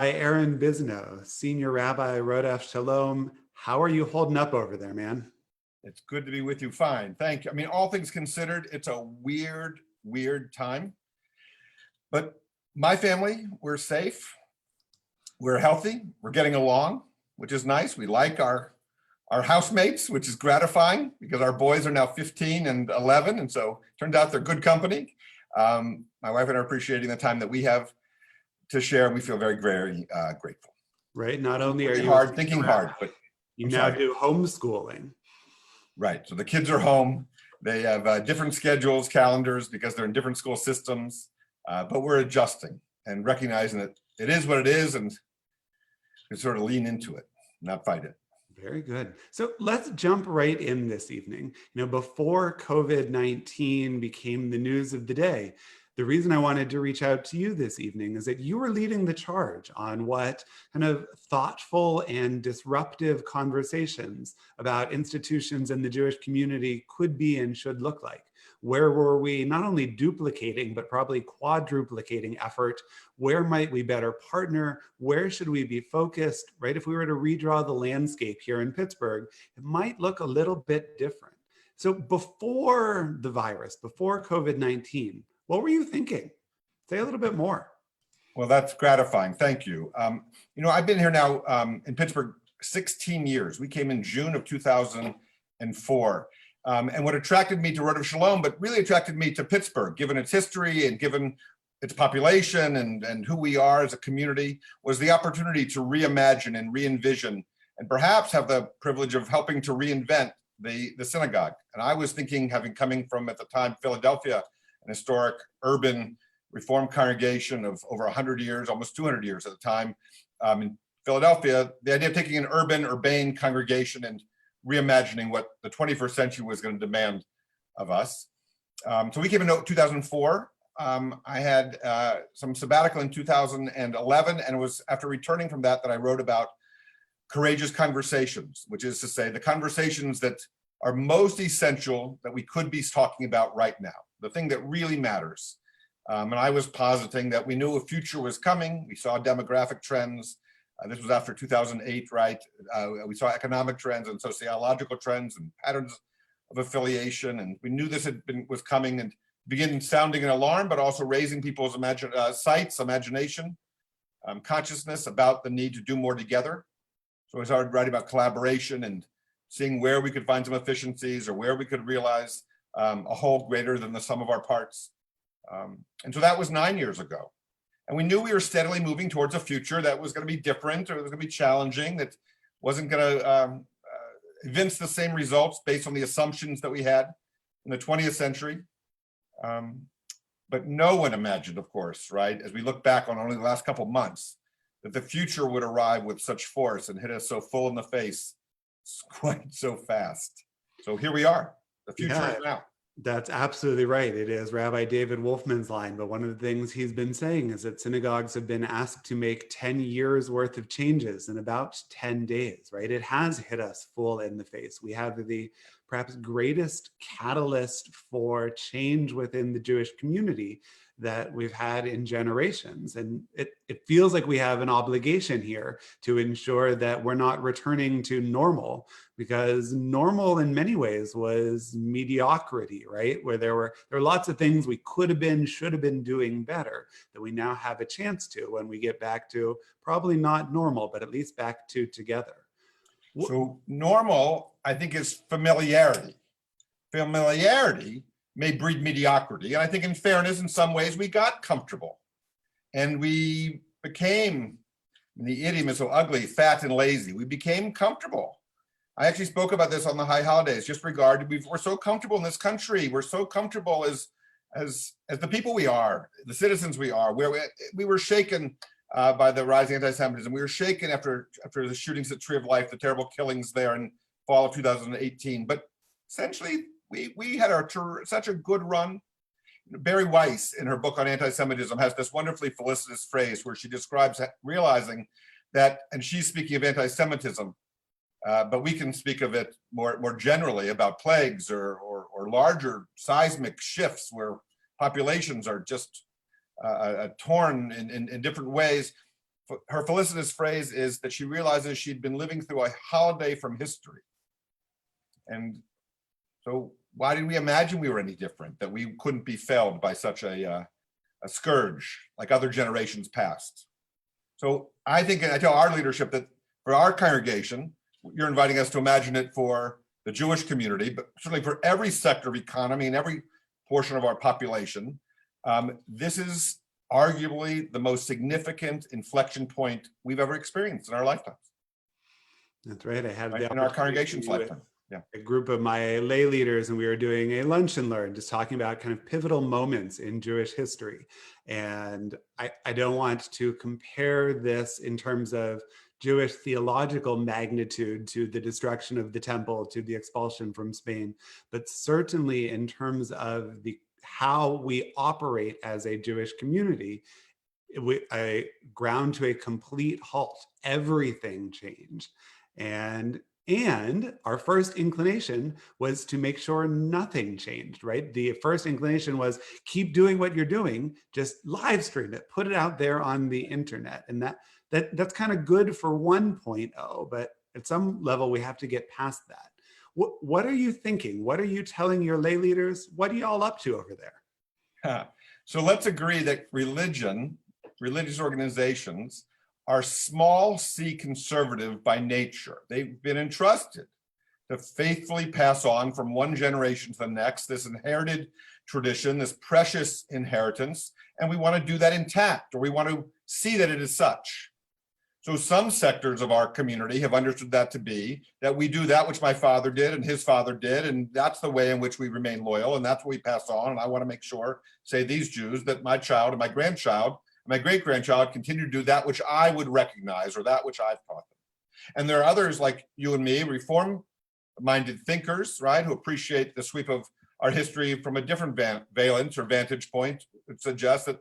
Aaron Bisno, Senior Rabbi, Rodef Shalom. How are you holding up over there, man? It's good to be with you. Fine. Thank you. I mean, all things considered, it's a weird time. But my family, we're safe. We're healthy. We're getting along, which is nice. We like our housemates, which is gratifying because our boys are now 15 and 11. And so it turns out they're good company. My wife and I are appreciating the time that we have to share. And we feel very grateful. Right. Not only are you thinking hard, but you now do homeschooling. Right. So the kids are home. They have different schedules, calendars, because they're in different school systems. But we're adjusting and recognizing that it is what it is, and we sort of lean into it, not fight it. Very good. So let's jump right in this evening. Before COVID-19 became the news of the day, the reason I wanted to reach out to you this evening is that you were leading the charge on what kind of thoughtful and disruptive conversations about institutions and the Jewish community could be and should look like. Where were we not only duplicating, but probably quadruplicating effort? Where might we better partner? Where should we be focused, right? If we were to redraw the landscape here in Pittsburgh, it might look a little bit different. So before the virus, before COVID-19, what were you thinking? Say a little bit more. Well, that's gratifying. Thank you. I've been here now in Pittsburgh 16 years. We came in June of 2004. And what attracted me to Rodef Shalom, but really attracted me to Pittsburgh, given its history and given its population and who we are as a community, was the opportunity to reimagine and re-envision and perhaps have the privilege of helping to reinvent the synagogue. And I was thinking, coming from, at the time, Philadelphia, an historic urban Reformed congregation of over 100 years, almost 200 years at the time. In Philadelphia, the idea of taking an urbane congregation and reimagining what the 21st century was going to demand of us. So we came in 2004. I had some sabbatical in 2011, and it was after returning from that I wrote about courageous conversations, which is to say the conversations that are most essential that we could be talking about right now, the thing that really matters. And I was positing that we knew a future was coming. We saw demographic trends. This was after 2008, right? We saw economic trends and sociological trends and patterns of affiliation. And we knew this was coming, and began sounding an alarm, but also raising people's imagination, consciousness about the need to do more together. So I started writing about collaboration and seeing where we could find some efficiencies or where we could realize a whole greater than the sum of our parts. And so that was 9 years ago. And we knew we were steadily moving towards a future that was going to be different, or it was going to be challenging, that wasn't going to evince the same results based on the assumptions that we had in the 20th century. But no one imagined, of course, right, as we look back on only the last couple of months, that the future would arrive with such force and hit us so full in the face quite so fast. So here we are. The future is now. That's absolutely right. It is Rabbi David Wolfman's line, but one of the things he's been saying is that synagogues have been asked to make 10 years worth of changes in about 10 days, right? It has hit us full in the face. We have the perhaps greatest catalyst for change within the Jewish community that we've had in generations. And it feels like we have an obligation here to ensure that we're not returning to normal, because normal in many ways was mediocrity, right? Where there were lots of things we could have been, should have been doing better that we now have a chance to when we get back to probably not normal, but at least back to together. So normal, I think, is familiarity. Familiarity may breed mediocrity. And I think in fairness, in some ways, we got comfortable. And we became, the idiom is so ugly, fat and lazy. We became comfortable. I actually spoke about this on the high holidays, just regarding, we're so comfortable in this country. We're so comfortable as the people we are, the citizens we are, where we were shaken by the rising anti-Semitism. We were shaken after the shootings at Tree of Life, the terrible killings there in fall of 2018. But essentially, we had such a good run. Barry Weiss, in her book on anti-Semitism, has this wonderfully felicitous phrase where she describes realizing that, and she's speaking of anti-Semitism, but we can speak of it more generally about plagues or larger seismic shifts where populations are just torn in different ways. her felicitous phrase is that she realizes she'd been living through a holiday from history. And so why did we imagine we were any different, that we couldn't be felled by such a scourge like other generations past? So I think, and I tell our leadership that for our congregation, you're inviting us to imagine it for the Jewish community, but certainly for every sector of economy and every portion of our population. This is arguably the most significant inflection point we've ever experienced in our lifetimes. That's right. I had in our congregation's lifetime. Yeah. A group of my lay leaders, and we were doing a lunch and learn, just talking about kind of pivotal moments in Jewish history. And I don't want to compare this in terms of Jewish theological magnitude to the destruction of the temple, to the expulsion from Spain, but certainly in terms of how we operate as a Jewish community, I ground to a complete halt. Everything changed. And our first inclination was to make sure nothing changed, right? The first inclination was keep doing what you're doing, just live stream it, put it out there on the internet. And that's kind of good for 1.0, but at some level we have to get past that. What are you thinking? What are you telling your lay leaders? What are you all up to over there? So let's agree that religious organizations are small c conservative by nature. They've been entrusted to faithfully pass on from one generation to the next this inherited tradition, this precious inheritance, and we want to do that intact, or we want to see that it is such. So some sectors of our community have understood that to be that we do that which my father did and his father did, and that's the way in which we remain loyal, and that's what we pass on. And I want to make sure, say these Jews, that my child and my grandchild, my great-grandchild continue to do that which I would recognize, or that which I've taught them. And there are others like you and me, reform-minded thinkers, right, who appreciate the sweep of our history from a different valence or vantage point. It suggests that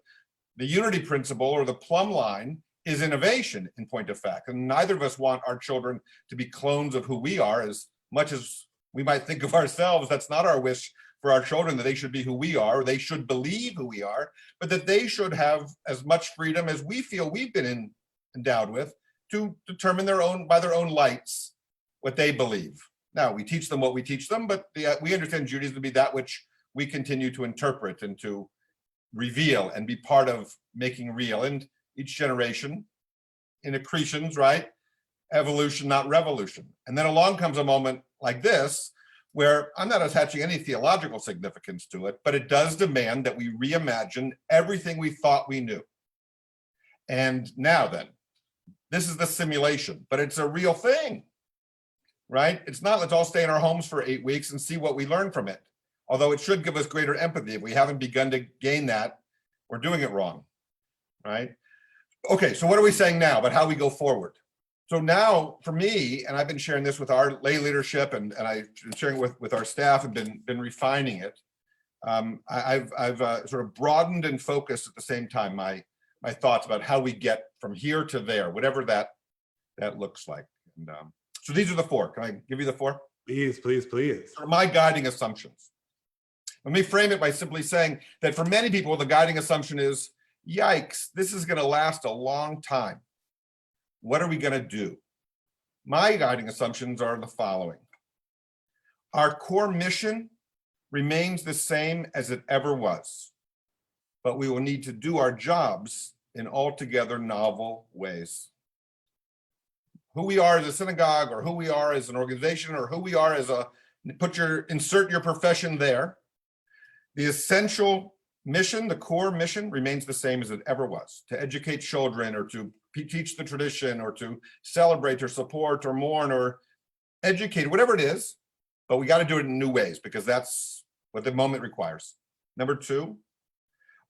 the unity principle, or the plumb line, is innovation in point of fact. And neither of us want our children to be clones of who we are. As much as we might think of ourselves, that's not our wish for our children, that they should be who we are, or they should believe who we are, but that they should have as much freedom as we feel we've been endowed with to determine by their own lights what they believe. Now, we teach them what we teach them, but we understand Judaism to be that which we continue to interpret and to reveal and be part of making real. And each generation in accretions, right? Evolution, not revolution. And then along comes a moment like this, where I'm not attaching any theological significance to it, but it does demand that we reimagine everything we thought we knew. And now then, this is the simulation, but it's a real thing, right? It's not let's all stay in our homes for 8 weeks and see what we learn from it. Although it should give us greater empathy. If we haven't begun to gain that, we're doing it wrong, right? Okay, so what are we saying now about how we go forward? So now, for me, and I've been sharing this with our lay leadership, and I've been sharing with our staff and been refining it. I've sort of broadened and focused at the same time my thoughts about how we get from here to there, whatever that looks like. And so these are the four. Can I give you the four? Please, please, please. So my guiding assumptions. Let me frame it by simply saying that for many people, the guiding assumption is, yikes, this is going to last a long time. What are we going to do? My guiding assumptions are the following. Our core mission remains the same as it ever was, but we will need to do our jobs in altogether novel ways. Who we are as a synagogue, or who we are as an organization, or who we are as insert your profession there. The essential mission, the core mission, remains the same as it ever was: to educate children, or to teach the tradition, or to celebrate or support or mourn or educate, whatever it is, but we got to do it in new ways because that's what the moment requires. Number two,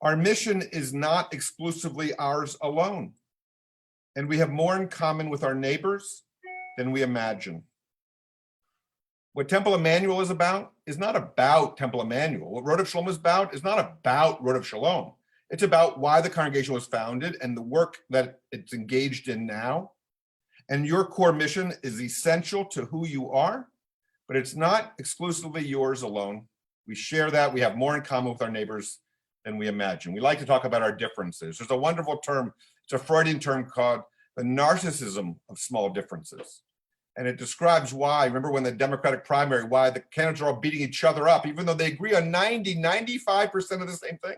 our mission is not exclusively ours alone, and we have more in common with our neighbors than we imagine. What Temple Emmanuel is not about Temple Emmanuel. What Rodef Shalom is not about Rodef Shalom. It's about why the congregation was founded and the work that it's engaged in now. And your core mission is essential to who you are, but it's not exclusively yours alone. We share that. We have more in common with our neighbors than we imagine. We like to talk about our differences. There's a wonderful term It's a Freudian term called the narcissism of small differences. And it describes why, remember when the Democratic primary, why the candidates are all beating each other up, even though they agree on 95% of the same thing.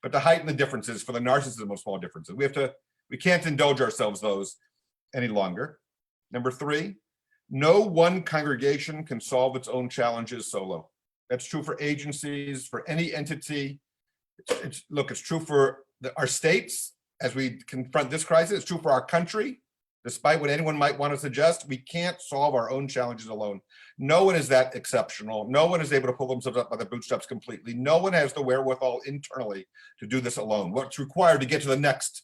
But to heighten the differences for the narcissism of small differences, we can't indulge ourselves those any longer. Number 3, no one congregation can solve its own challenges solo. That's true for agencies, for any entity. It's true for our states as we confront this crisis. It's true for our country. Despite what anyone might want to suggest, we can't solve our own challenges alone. No one is that exceptional. No one is able to pull themselves up by the bootstraps completely. No one has the wherewithal internally to do this alone. What's required to get to the next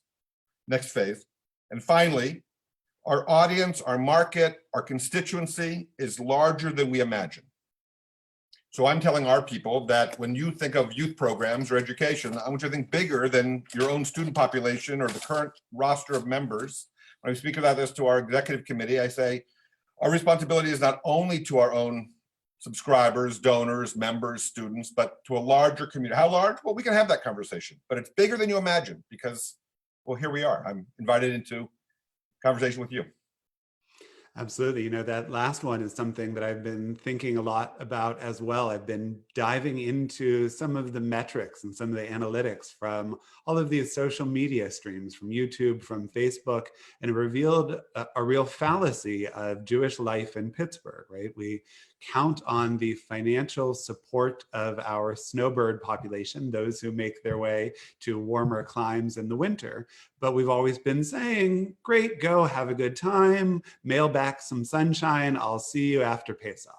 phase. And finally, our audience, our market, our constituency is larger than we imagine. So I'm telling our people that when you think of youth programs or education, I want you to think bigger than your own student population or the current roster of members. When I speak about this to our executive committee, I say, our responsibility is not only to our own subscribers, donors, members, students, but to a larger community. How large? Well, we can have that conversation, but it's bigger than you imagine because, well, here we are. I'm invited into conversation with you. Absolutely. That last one is something that I've been thinking a lot about as well. I've been diving into some of the metrics and some of the analytics from all of these social media streams, from YouTube, from Facebook, and it revealed a real fallacy of Jewish life in Pittsburgh, right? We count on the financial support of our snowbird population, those who make their way to warmer climes in the winter. But we've always been saying, great, go have a good time, mail back some sunshine, I'll see you after Pesach.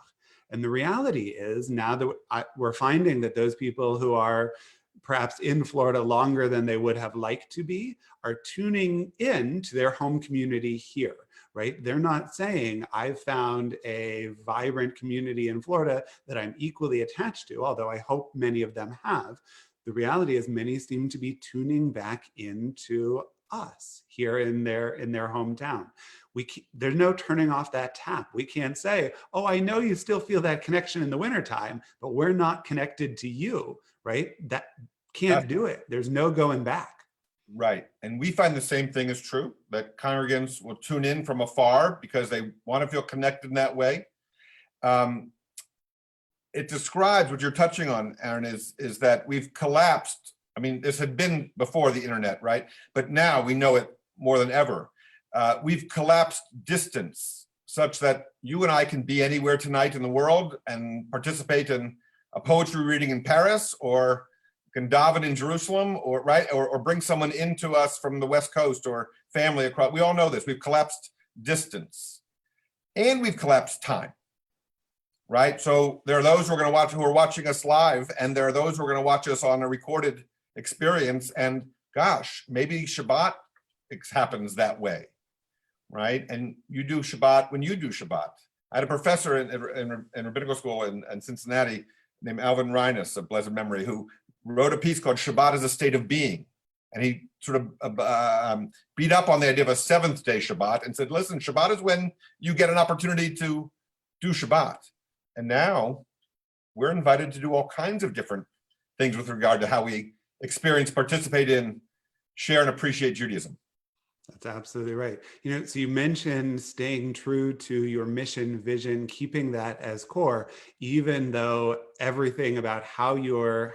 And the reality is now that we're finding that those people who are perhaps in Florida longer than they would have liked to be are tuning in to their home community here, right? They're not saying, I've found a vibrant community in Florida that I'm equally attached to, although I hope many of them have. The reality is many seem to be tuning back into us here in their hometown. There's no turning off that tap. We can't say, oh, I know you still feel that connection in the wintertime, but we're not connected to you, right? That can't do it. There's no going back. Right. And we find the same thing is true, that congregants will tune in from afar because they want to feel connected in that way. It describes what you're touching on, Aaron, is that we've collapsed. I mean, this had been before the internet, right? But now we know it more than ever. We've collapsed distance such that you and I can be anywhere tonight in the world and participate in a poetry reading in Paris, or can daven in Jerusalem, or bring someone into us from the West Coast or family across. We all know this. We've collapsed distance, and we've collapsed time. Right. So there are those who are watching us live, and there are those who are going to watch us on a recorded experience. And gosh, maybe Shabbat happens that way. Right. And you do Shabbat when you do Shabbat. I had a professor in rabbinical school in Cincinnati named Alvin Reines of blessed memory, who wrote a piece called Shabbat as a State of Being. And he sort of beat up on the idea of a seventh day Shabbat and said, listen, Shabbat is when you get an opportunity to do Shabbat. And now we're invited to do all kinds of different things with regard to how we experience, participate in, share, and appreciate Judaism. That's absolutely right. So you mentioned staying true to your mission, vision, keeping that as core, even though everything about how you're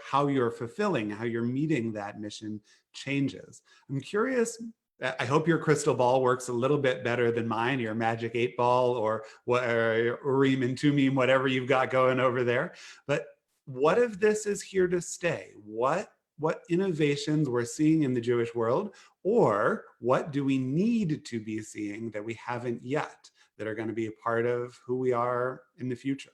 fulfilling, how you're meeting that mission changes. I'm curious. I hope your crystal ball works a little bit better than mine, your magic 8-ball or Urim and Tumim, whatever you've got going over there. But what if this is here to stay? What innovations we're seeing in the Jewish world, or what do we need to be seeing that we haven't yet that are going to be a part of who we are in the future?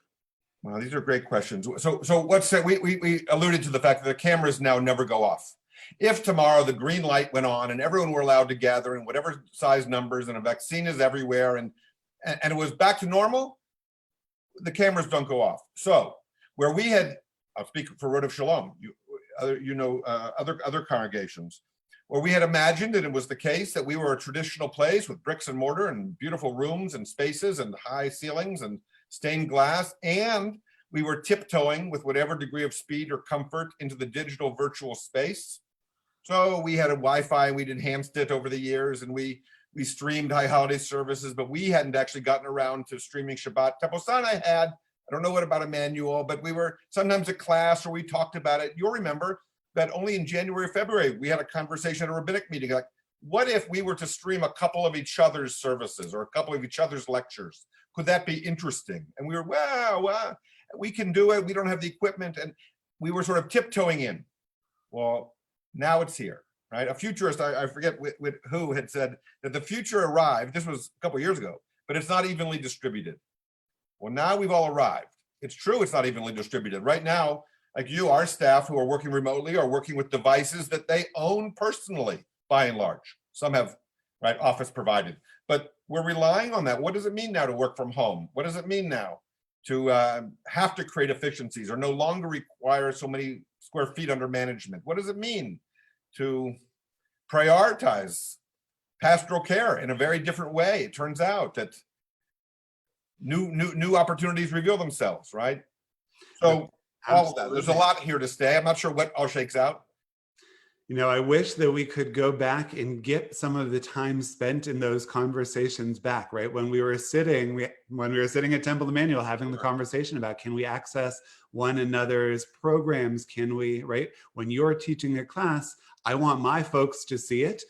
Wow, these are great questions. So let's say we alluded to the fact that the cameras now never go off. If tomorrow the green light went on and everyone were allowed to gather in whatever size numbers and a vaccine is everywhere and it was back to normal, the cameras don't go off. So where we had, I'll speak for Rodef Shalom, other congregations, where we had imagined, and it was the case, that we were a traditional place with bricks and mortar and beautiful rooms and spaces and high ceilings and stained glass, and we were tiptoeing with whatever degree of speed or comfort into the digital virtual space. So we had a Wi-Fi, we enhanced it over the years, and we streamed high holiday services, but we hadn't actually gotten around to streaming Shabbat. Temple Sinai had, I don't know what about Emmanuel, but we were sometimes at class or we talked about it. You'll remember that only in January or February, we had a conversation at a rabbinic meeting, like, what if we were to stream a couple of each other's services or a couple of each other's lectures? Could that be interesting? And we were, well, we can do it. We don't have the equipment. And we were sort of tiptoeing in. Well, now it's here, right? A futurist, I forget who had said that the future arrived. This was a couple of years ago, but it's not evenly distributed. Well, now we've all arrived. It's true it's not evenly distributed. Right now, like you, our staff who are working remotely are working with devices that they own personally, by and large. Some have, right, office provided. But we're relying on that. What does it mean now to work from home? What does it mean now to have to create efficiencies or no longer require so many square feet under management? What does it mean to prioritize pastoral care in a very different way? It turns out that new opportunities reveal themselves, right? So all of that, there's a lot here to stay. I'm not sure what all shakes out. You know, I wish that we could go back and get some of the time spent in those conversations back, right? When we were sitting at Temple Emmanuel having the conversation about, can we access one another's programs? Can we, right? When you're teaching a class, I want my folks to see it,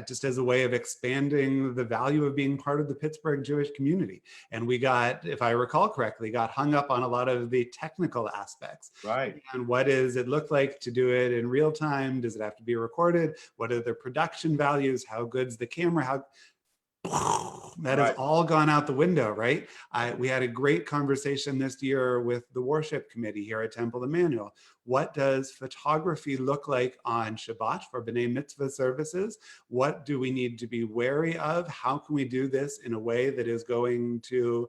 just as a way of expanding the value of being part of the Pittsburgh Jewish community. And we got, if I recall correctly, got hung up on a lot of the technical aspects. Right. And what does it look like to do it in real time? Does it have to be recorded? What are the production values? How good's the camera? That has all gone out the window, right? We had a great conversation this year with the worship committee here at Temple Emmanuel. What does photography look like on Shabbat for B'nai Mitzvah services? What do we need to be wary of? How can we do this in a way that is going to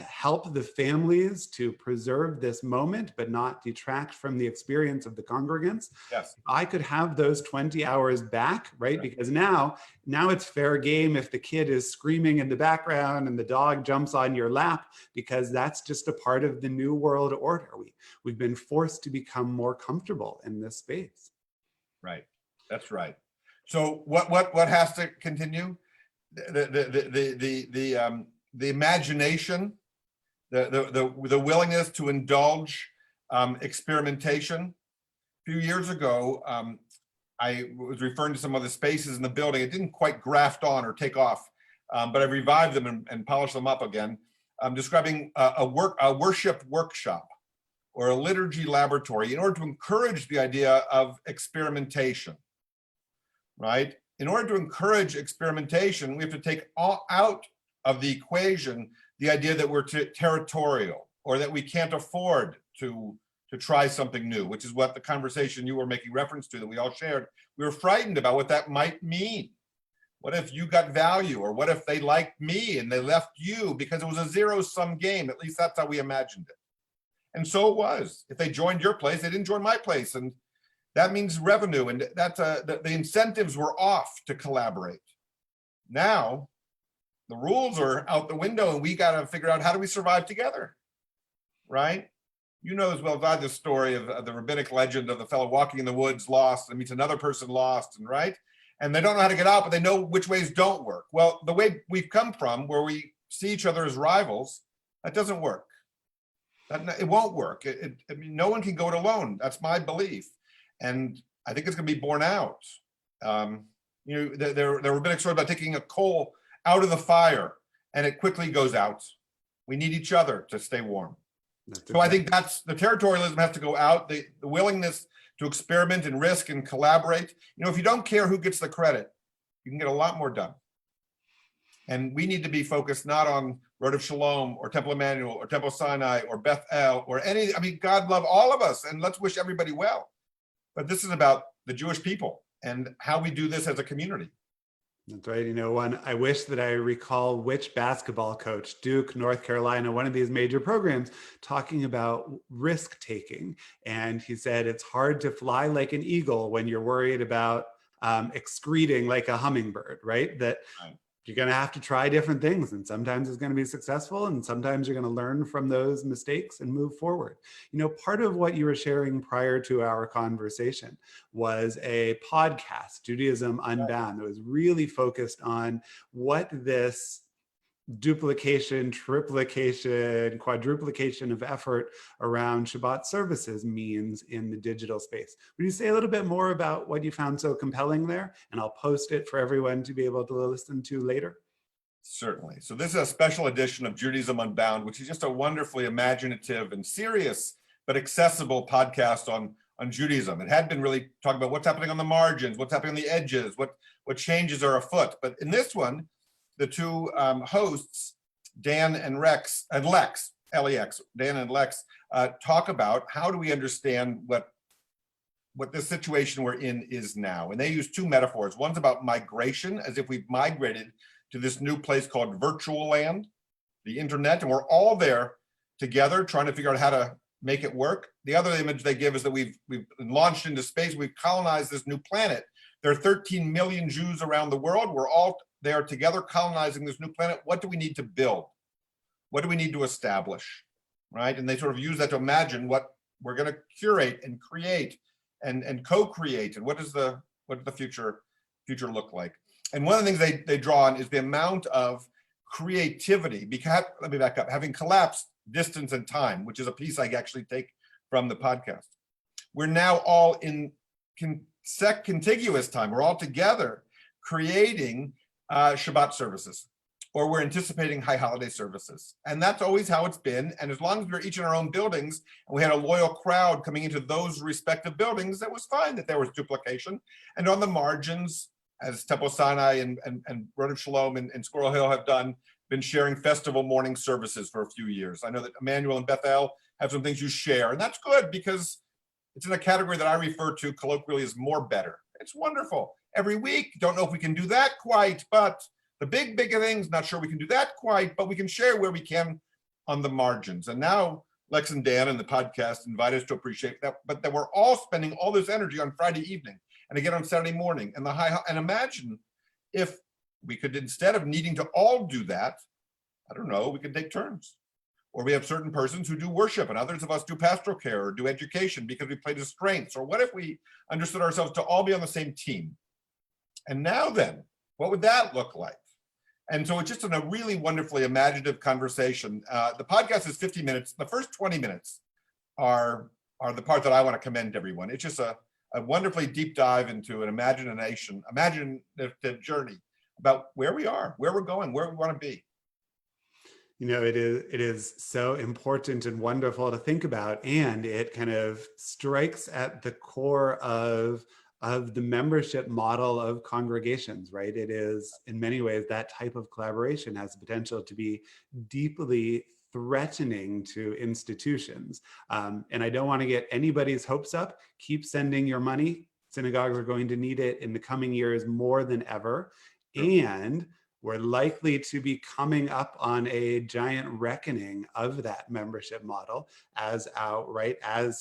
help the families to preserve this moment, but not detract from the experience of the congregants? Yes. I could have those 20 hours back, right? Because now it's fair game if the kid is screaming in the background and the dog jumps on your lap, because that's just a part of the new world order. We've been forced to become more comfortable in this space. Right. That's right. So what has to continue? The imagination, the willingness to indulge experimentation. A few years ago, I was referring to some other spaces in the building. It didn't quite graft on or take off, but I revived them and polished them up again. I'm describing a worship workshop or a liturgy laboratory in order to encourage the idea of experimentation, right? In order to encourage experimentation, we have to take out of the equation the idea that we're territorial or that we can't afford to try something new, which is what the conversation you were making reference to that we all shared. We were frightened about what that might mean. What if you got value, or what if they liked me and they left you, because it was a zero-sum game? At least that's how we imagined it. And so it was. If they joined your place, they didn't join my place. And that means revenue. And that's the incentives were off to collaborate. Now, the rules are out the window and we got to figure out, how do we survive together, right? You know as well as I the story of the rabbinic legend of the fellow walking in the woods lost and meets another person lost, and right? And they don't know how to get out, but they know which ways don't work. Well, the way we've come from, where we see each other as rivals, that doesn't work. It won't work. I mean, no one can go it alone. That's my belief. And I think it's going to be borne out. You know, there are rabbinic stories about taking a coal out of the fire and it quickly goes out. We need each other to stay warm. So I think that's the territorialism has to go out, the willingness to experiment and risk and collaborate. You know, if you don't care who gets the credit, you can get a lot more done. And we need to be focused not on Rodef Shalom or Temple Emmanuel or Temple Sinai or Beth El or any, I mean, God love all of us and let's wish everybody well. But this is about the Jewish people and how we do this as a community. That's right. You know, I wish that I recall which basketball coach, Duke, North Carolina, one of these major programs, talking about risk taking. And he said, it's hard to fly like an eagle when you're worried about excreting like a hummingbird, right? That you're going to have to try different things, and sometimes it's going to be successful, and sometimes you're going to learn from those mistakes and move forward. Part of what you were sharing prior to our conversation was a podcast, Judaism Unbound, that was really focused on what this duplication, triplication, quadruplication of effort around Shabbat services means in the digital space. Would you say a little bit more about what you found so compelling there? And I'll post it for everyone to be able to listen to later. Certainly. So this is a special edition of Judaism Unbound, which is just a wonderfully imaginative and serious but accessible podcast on Judaism. It had been really talking about what's happening on the margins, what's happening on the edges, what changes are afoot. But in this one, the two hosts, Dan and Lex, L-E-X, Dan and Lex, talk about how do we understand what this situation we're in is now. And they use two metaphors. One's about migration, as if we've migrated to this new place called virtual land, the internet, and we're all there together trying to figure out how to make it work. The other image they give is that we've launched into space, we've colonized this new planet. There are 13 million Jews around the world. We're all there together colonizing this new planet. What do we need to build? What do we need to establish, right? And they sort of use that to imagine what we're going to curate and create and co-create, and what does the future look like? And one of the things they draw on is the amount of creativity, because, let me back up, having collapsed distance and time, which is a piece I actually take from the podcast. We're now all in contiguous time. We're all together creating Shabbat services, or we're anticipating high holiday services. And that's always how it's been. And as long as we're each in our own buildings and we had a loyal crowd coming into those respective buildings, that was fine that there was duplication. And on the margins, as Temple Sinai and Rodef Shalom and Squirrel Hill have been sharing festival morning services for a few years. I know that Emmanuel and Bethel have some things you share, and that's good because it's in a category that I refer to colloquially as more better. It's wonderful. Every week, don't know if we can do that quite, but the big things, not sure we can do that quite, but we can share where we can on the margins. And now Lex and Dan and the podcast invite us to appreciate that, but that we're all spending all this energy on Friday evening and again on Saturday morning. And imagine if we could, instead of needing to all do that, I don't know, we could take turns. Or we have certain persons who do worship and others of us do pastoral care or do education because we play to strengths. Or what if we understood ourselves to all be on the same team? And now then, what would that look like? And so it's just a really wonderfully imaginative conversation. The podcast is 50 minutes. The first 20 minutes are the part that I want to commend to everyone. It's just a wonderfully deep dive into an imaginative journey about where we are, where we're going, where we want to be. It is so important and wonderful to think about, and it kind of strikes at the core of the membership model of congregations, right? It is, in many ways, that type of collaboration has the potential to be deeply threatening to institutions. And I don't want to get anybody's hopes up. Keep sending your money. Synagogues are going to need it in the coming years more than ever. And we're likely to be coming up on a giant reckoning of that membership model as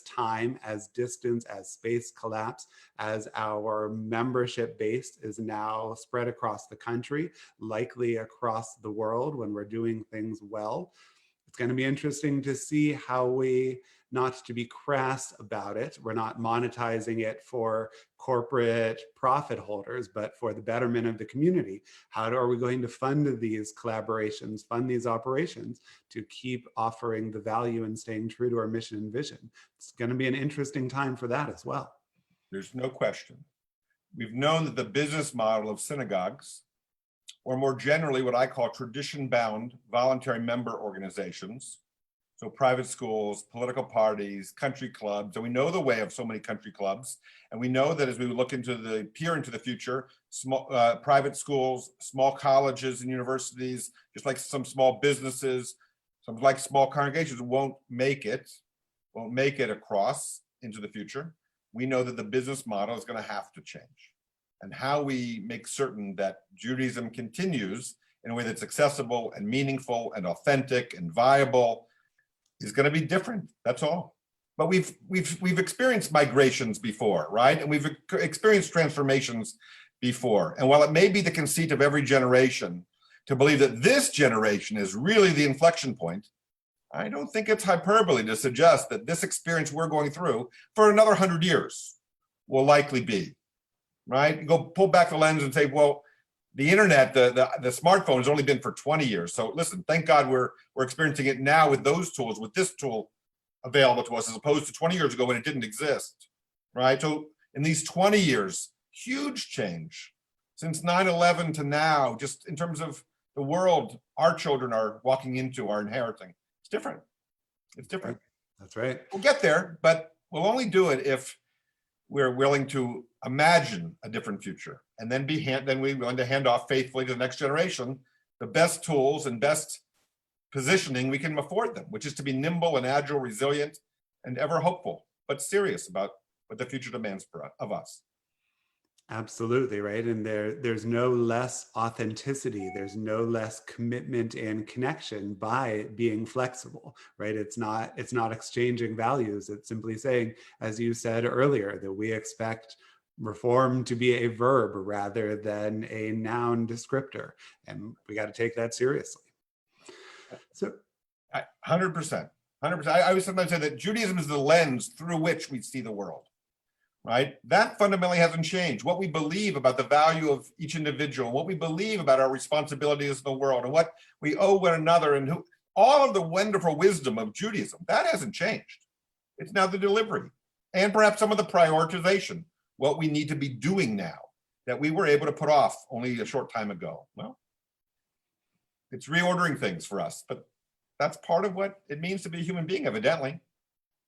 time, as distance, as space collapse, as our membership base is now spread across the country, likely across the world when we're doing things well. It's going to be interesting to see how we, not to be crass about it, we're not monetizing it for corporate profit holders, but for the betterment of the community. How are we going to fund these collaborations, fund these operations to keep offering the value and staying true to our mission and vision? It's going to be an interesting time for that as well. There's no question. We've known that the business model of synagogues, or more generally what I call tradition-bound voluntary member organizations, so private schools, political parties, country clubs, and we know the way of so many country clubs, and we know that as we peer into the future, small private schools, small colleges and universities, just like some small businesses, some like small congregations won't make it across into the future. We know that the business model is going to have to change. And how we make certain that Judaism continues in a way that's accessible and meaningful and authentic and viable is going to be different. That's all. But we've experienced migrations before, right? And we've experienced transformations before. And while it may be the conceit of every generation to believe that this generation is really the inflection point, I don't think it's hyperbole to suggest that this experience we're going through for another 100 years will likely be, right? You go pull back the lens and say, well, the internet, the smartphone has only been for 20 years. So listen, thank God we're experiencing it now with those tools, with this tool available to us, as opposed to 20 years ago when it didn't exist, right? So in these 20 years, huge change. Since 9/11 to now, just in terms of the world our children are walking into, are inheriting. It's different. It's different. That's right. We'll get there, but we'll only do it if we're willing to imagine a different future, and then we're willing to hand off faithfully to the next generation the best tools and best positioning we can afford them, which is to be nimble and agile, resilient, and ever hopeful, but serious about what the future demands of us. Absolutely, right. And there's no less authenticity, there's no less commitment and connection by being flexible, right? It's not exchanging values. It's simply saying, as you said earlier, that we expect reform to be a verb rather than a noun descriptor. And we got to take that seriously. So 100%. I always sometimes say that Judaism is the lens through which we see the world. Right? That fundamentally hasn't changed. What we believe about the value of each individual, what we believe about our responsibilities in the world, and what we owe one another, and all of the wonderful wisdom of Judaism, that hasn't changed. It's now the delivery, and perhaps some of the prioritization, what we need to be doing now that we were able to put off only a short time ago. Well, it's reordering things for us, but that's part of what it means to be a human being, evidently.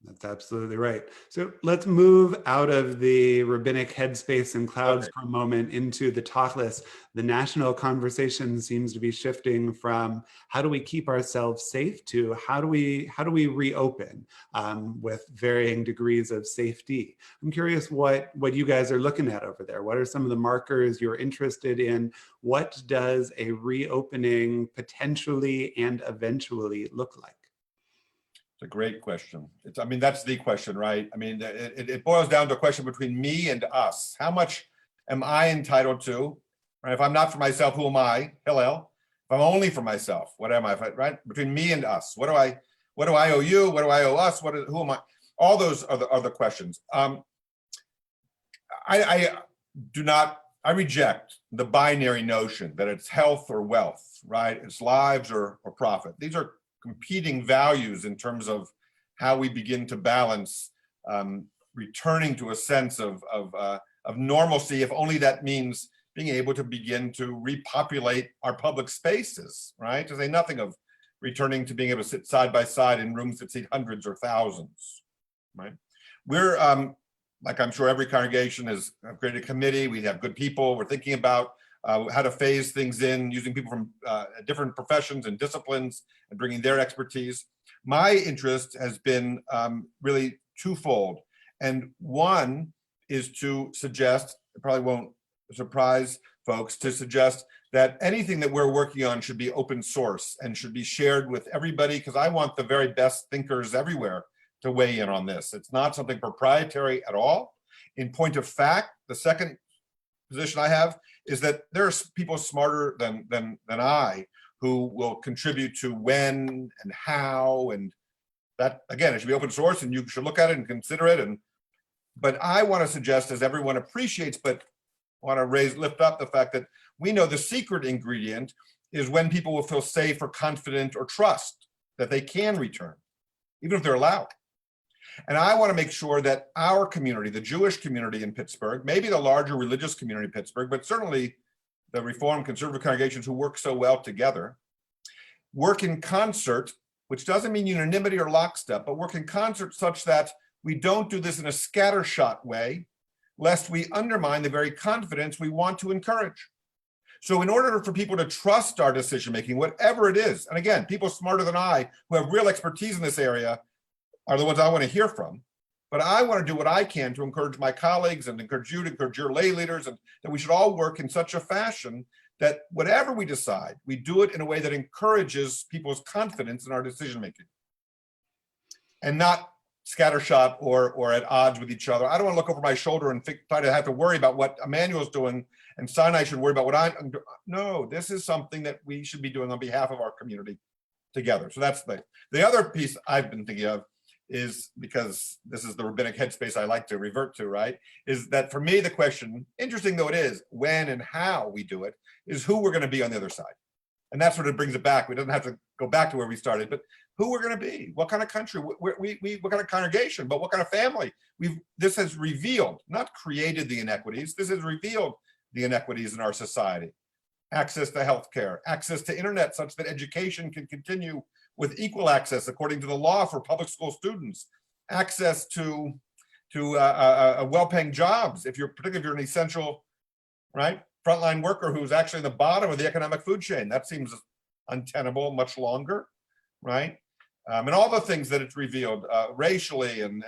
That's absolutely right. So let's move out of the rabbinic headspace and clouds for a moment into the Tachlis. The national conversation seems to be shifting from how do we keep ourselves safe to how do we reopen with varying degrees of safety. I'm curious what you guys are looking at over there. What are some of the markers you're interested in? What does a reopening potentially and eventually look like? It's a great question. That's the question, right? It boils down to a question between me and us. How much am I entitled to? Right? If I'm not for myself, who am I? Hillel. If I'm only for myself, what am I? Right? Between me and us, what do I owe you? What do I owe us? Who am I? All those are the questions. I reject the binary notion that it's health or wealth, right? It's lives or profit. These are competing values in terms of how we begin to balance returning to a sense of normalcy, if only that means being able to begin to repopulate our public spaces, right? To say nothing of returning to being able to sit side by side in rooms that seat hundreds or thousands, right? We're, like I'm sure every congregation has created a committee. We have good people. We're thinking about how to phase things in, using people from different professions and disciplines and bringing their expertise. My interest has been really twofold. And one is to suggest, it probably won't surprise folks, to suggest that anything that we're working on should be open source and should be shared with everybody, because I want the very best thinkers everywhere to weigh in on this. It's not something proprietary at all. In point of fact, the second position I have is that there are people smarter than I who will contribute to when and how, and that, again, it should be open source and you should look at it and consider it. But I want to suggest, as everyone appreciates, but want to lift up the fact that we know the secret ingredient is when people will feel safe or confident or trust that they can return, even if they're allowed. And I want to make sure that our community, the Jewish community in Pittsburgh, maybe the larger religious community in Pittsburgh, but certainly the Reformed conservative congregations who work so well together, work in concert, which doesn't mean unanimity or lockstep, but work in concert such that we don't do this in a scattershot way, lest we undermine the very confidence we want to encourage. So in order for people to trust our decision-making, whatever it is, and again, people smarter than I who have real expertise in this area are the ones I want to hear from. But I want to do what I can to encourage my colleagues and encourage you to encourage your lay leaders, and that we should all work in such a fashion that whatever we decide, we do it in a way that encourages people's confidence in our decision-making and not scattershot or at odds with each other. I don't want to look over my shoulder and try to have to worry about what Emmanuel's doing and Sinai should worry about what I'm. No, this is something that we should be doing on behalf of our community together. So that's the other piece I've been thinking of is, because this is the rabbinic headspace I like to revert to, right? Is that for me, the question, interesting though it is, when and how we do it, is who we're going to be on the other side. And that's what it brings it back. We don't have to go back to where we started, but who we're going to be, what kind of country, what kind of congregation, but what kind of family. This has revealed, not created the inequities, this has revealed the inequities in our society. Access to healthcare, access to internet such that education can continue with equal access according to the law for public school students, access to well-paying jobs, particularly if you're an essential, right, frontline worker who's actually in the bottom of the economic food chain. That seems untenable much longer, right? And all the things that it's revealed racially and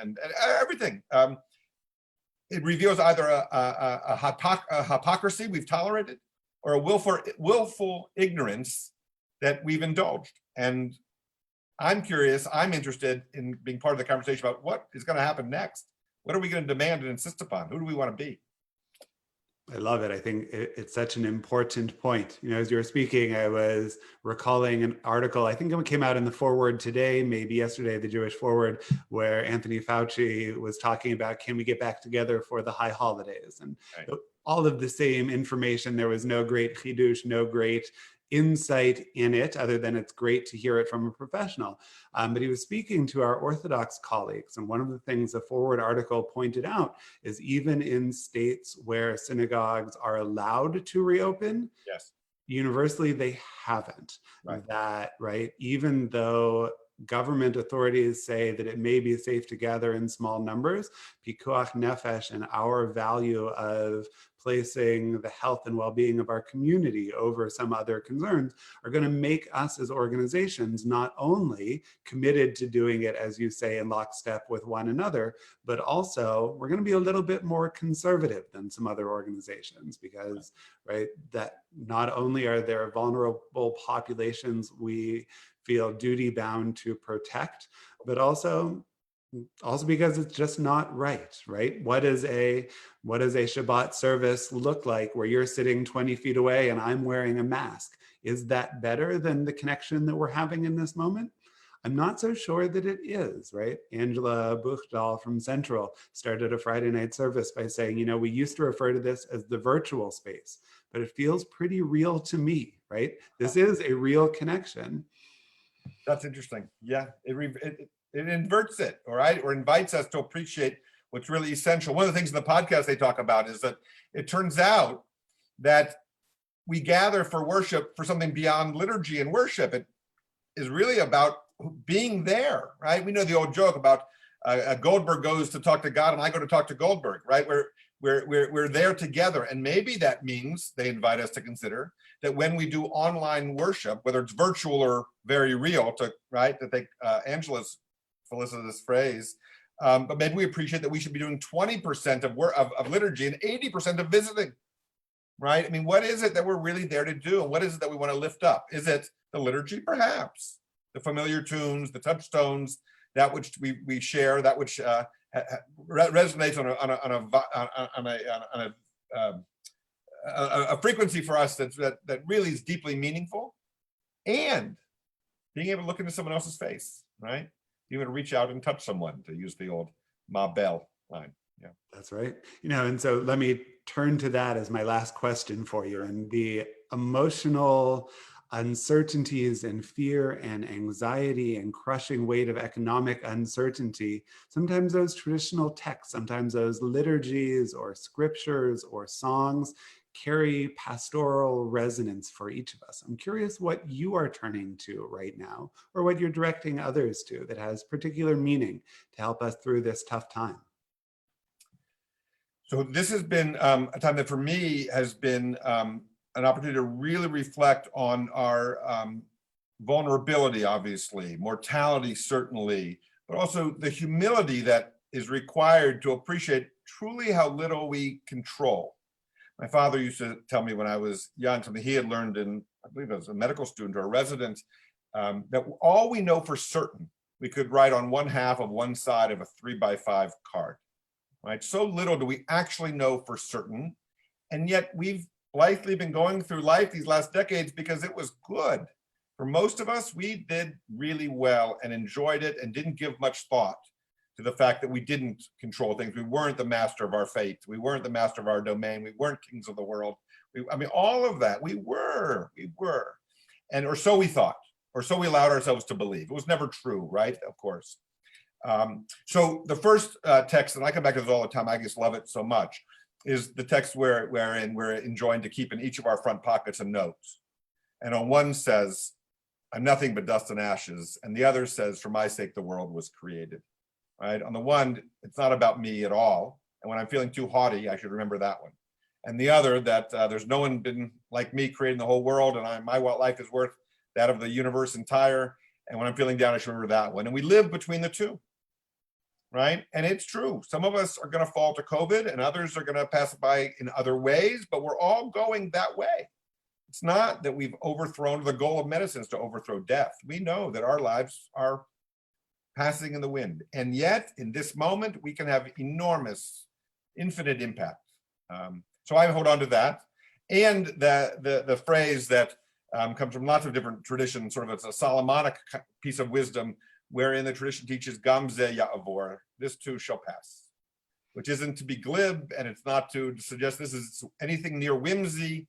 everything. It reveals either a hypocrisy we've tolerated or a willful ignorance that we've indulged. And I'm curious, I'm interested in being part of the conversation about what is going to happen next. What are we going to demand and insist upon? Who do we want to be? I love it. I think it's such an important point. As you were speaking, I was recalling an article, I think it came out in the Forward today, maybe yesterday, the Jewish Forward, where Anthony Fauci was talking about, can we get back together for the high holidays? And right. All of the same information. There was no great chidush, no great insight in it, other than it's great to hear it from a professional. But he was speaking to our Orthodox colleagues. And one of the things the Forward article pointed out is even in states where synagogues are allowed to reopen, yes, universally they haven't. Right. Even though government authorities say that it may be safe to gather in small numbers, pikuach nefesh and our value of placing the health and well-being of our community over some other concerns are going to make us as organizations not only committed to doing it, as you say, in lockstep with one another, but also we're going to be a little bit more conservative than some other organizations, because that not only are there vulnerable populations we feel duty bound to protect, but also because it's just not right? What does a Shabbat service look like where you're sitting 20 feet away and I'm wearing a mask? Is that better than the connection that we're having in this moment? I'm not so sure that it is, right? Angela Buchdal from Central started a Friday night service by saying, we used to refer to this as the virtual space, but it feels pretty real to me, right? This is a real connection. That's interesting. Yeah, it inverts it, all right, or invites us to appreciate what's really essential. One of the things in the podcast they talk about is that it turns out that we gather for worship for something beyond liturgy and worship. It is really about being there, right? We know the old joke about Goldberg goes to talk to God and I go to talk to Goldberg, right? We're there together. And maybe that means they invite us to consider that when we do online worship, whether it's virtual or very real, to take Angela's felicitous phrase, but maybe we appreciate that we should be doing 20% of liturgy and 80% of visiting, right? I mean, what is it that we're really there to do? And what is it that we want to lift up? Is it the liturgy? Perhaps. The familiar tunes, the touchstones, that which we share, that which resonates on a frequency for us that really is deeply meaningful, and being able to look into someone else's face, right? Being able to reach out and touch someone, to use the old Ma Bell line. Yeah, that's right. And so let me turn to that as my last question for you. And the emotional uncertainties and fear and anxiety and crushing weight of economic uncertainty, sometimes those traditional texts, sometimes those liturgies or scriptures or songs carry pastoral resonance for each of us. I'm curious what you are turning to right now, or what you're directing others to that has particular meaning to help us through this tough time. So this has been a time that for me has been an opportunity to really reflect on our vulnerability, obviously, mortality, certainly, but also the humility that is required to appreciate truly how little we control. My father used to tell me when I was young, something he had learned in, I believe as a medical student or a resident, that all we know for certain, we could write on one half of one side of a 3x5 card, right? So little do we actually know for certain. And yet we've blithely been going through life these last decades because it was good. For most of us, we did really well and enjoyed it and didn't give much thought to the fact that we didn't control things. We weren't the master of our fate. We weren't the master of our domain. We weren't kings of the world. I mean, all of that, we were. And, or so we thought, or so we allowed ourselves to believe. It was never true, right? Of course. So the first text, and I come back to this all the time, I just love it so much, is the text wherein we're enjoined to keep in each of our front pockets a note. And on one says, I'm nothing but dust and ashes. And the other says, for my sake, the world was created, right? On the one, it's not about me at all. And when I'm feeling too haughty, I should remember that one. And the other, that there's no one been like me creating the whole world, and my life is worth that of the universe entire. And when I'm feeling down, I should remember that one. And we live between the two, right? And it's true. Some of us are going to fall to COVID and others are going to pass it by in other ways, but we're all going that way. It's not that we've overthrown, the goal of medicine is to overthrow death. We know that our lives are passing in the wind. And yet, in this moment, we can have enormous, infinite impact. So I hold on to that. And the phrase that comes from lots of different traditions, sort of it's a Solomonic piece of wisdom, wherein the tradition teaches, Gam ze ya'avor, this too shall pass, which isn't to be glib, and it's not to suggest this is anything near whimsy,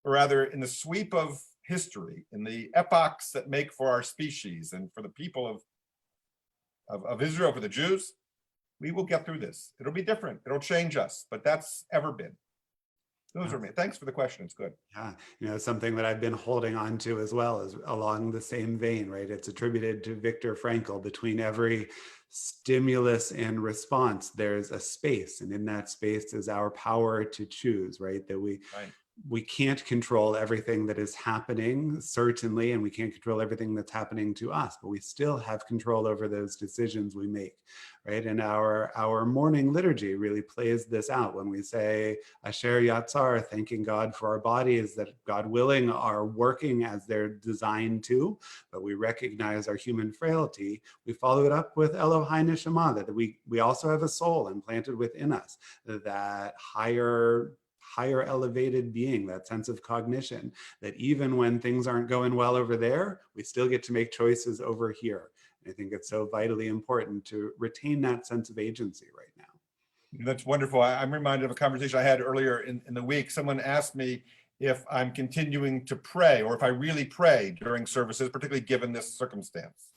or rather in the sweep of history, in the epochs that make for our species and for the people of Israel, for the Jews, we will get through this. It'll be different. It'll change us, but that's ever been. Those are me. Thanks for the question. It's good. Yeah, something that I've been holding on to as well is along the same vein, right? It's attributed to Viktor Frankl. Between every stimulus and response, there's a space, and in that space is our power to choose, right? That we can't control everything that is happening, certainly, and we can't control everything that's happening to us, but we still have control over those decisions we make, right? And our morning liturgy really plays this out when we say Asher Yatzar, thanking God for our bodies that, God willing, are working as they're designed to, but we recognize our human frailty. We follow it up with Elohai Neshama, that we also have a soul implanted within us, that higher elevated being, that sense of cognition, that even when things aren't going well over there, we still get to make choices over here. And I think it's so vitally important to retain that sense of agency right now. That's wonderful. I'm reminded of a conversation I had earlier in the week. Someone asked me if I'm continuing to pray, or if I really pray during services, particularly given this circumstance.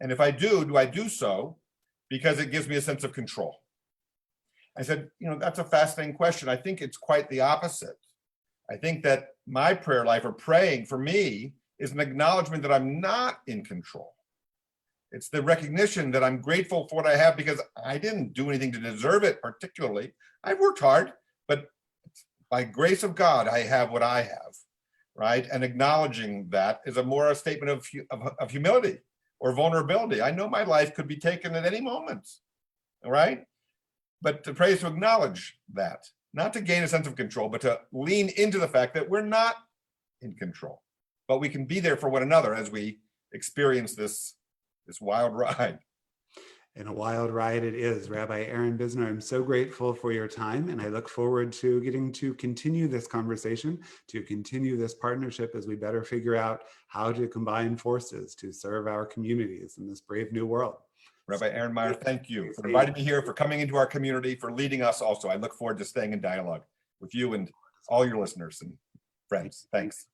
And if I do I do so because it gives me a sense of control? I said, that's a fascinating question. I think it's quite the opposite. I think that my prayer life, or praying for me, is an acknowledgement that I'm not in control. It's the recognition that I'm grateful for what I have because I didn't do anything to deserve it particularly. I've worked hard, but by grace of God, I have what I have, right? And acknowledging that is a statement of humility or vulnerability. I know my life could be taken at any moment, all right? But to pray is to acknowledge that, not to gain a sense of control, but to lean into the fact that we're not in control, but we can be there for one another as we experience this wild ride. And a wild ride it is. Rabbi Aaron Bisno, I'm so grateful for your time, and I look forward to getting to continue this conversation, to continue this partnership as we better figure out how to combine forces to serve our communities in this brave new world. Rabbi Aaron Meyer, thank you for inviting me here, for coming into our community, for leading us also. I look forward to staying in dialogue with you and all your listeners and friends. Thanks.